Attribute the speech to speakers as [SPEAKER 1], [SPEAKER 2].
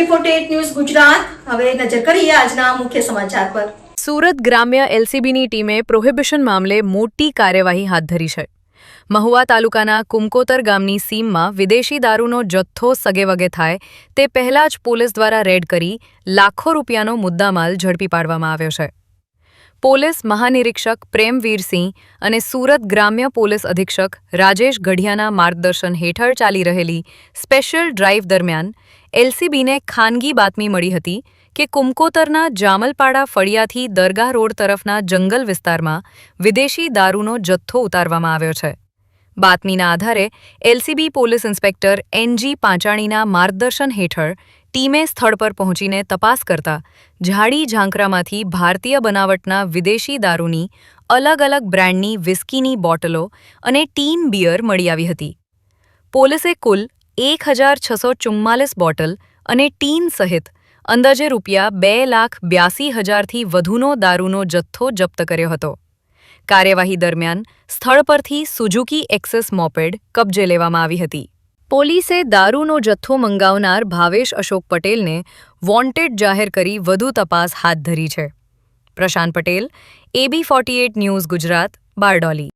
[SPEAKER 1] ABI news Gujarat. હવે નજર કરીએ આજના મુખ્ય સમાચાર પર।
[SPEAKER 2] સુરત ગ્રામ્ય એલસીબીની ટીમે પ્રોહિબિશન મામલે મોટી કાર્યવાહી હાથ ધરી છે। મહુવા તાલુકાના કુમકોતર ગામની સીમમાં વિદેશી દારૂનો જથ્થો સગેવગે થાય તે પહેલા જ પોલીસ દ્વારા રેડ કરી લાખો રૂપિયાનો મુદ્દામાલ ઝડપી પાડવામાં આવ્યો છે। પોલીસ મહાનિરીક્ષક પ્રેમવીરસિંહ અને સુરત ગ્રામ્ય પોલીસ અધિક્ષક રાજેશ ગઢિયાના માર્ગદર્શન હેઠળ ચાલી રહેલી સ્પેશિયલ ડ્રાઇવ દરમિયાન એલસીબીને ખાનગી બાતમી મળી હતી કે કુમકોતરના જામલપાડા ફળિયાથી દરગાહ રોડ તરફના જંગલ વિસ્તારમાં વિદેશી દારૂનો જથ્થો ઉતારવામાં આવ્યો છે। બાતમીના આધારે એલસીબી પોલીસ ઇન્સ્પેક્ટર એનજી પાંચાણીના માર્ગદર્શન હેઠળ ટીમે સ્થળ પર પહોંચીને તપાસ કરતા ઝાડી ઝાંખરામાંથી ભારતીય બનાવટના વિદેશી દારૂની અલગ અલગ બ્રાન્ડની વિસ્કીની બોટલો અને ટીન બિયર મળી આવી હતી। પોલીસે કુલ 1644 બોટલ અને ટીન સહિત અંદાજે રૂપિયા 2,82,000થી વધુનો દારૂનો જથ્થો જપ્ત કર્યો હતો। કાર્યવાહી દરમિયાન સ્થળ પરથી સુઝુકી એક્સેસ મોપેડ કબજે લેવામાં આવી હતી। પોલીસે દારૂનો જથ્થો મંગાવનાર ભાવેશ અશોક પટેલને વોન્ટેડ જાહેર કરી વધુ તપાસ હાથ ધરી છે। પ્રશાંત પટેલ, AB48 ન્યૂઝ ગુજરાત, બારડોલી।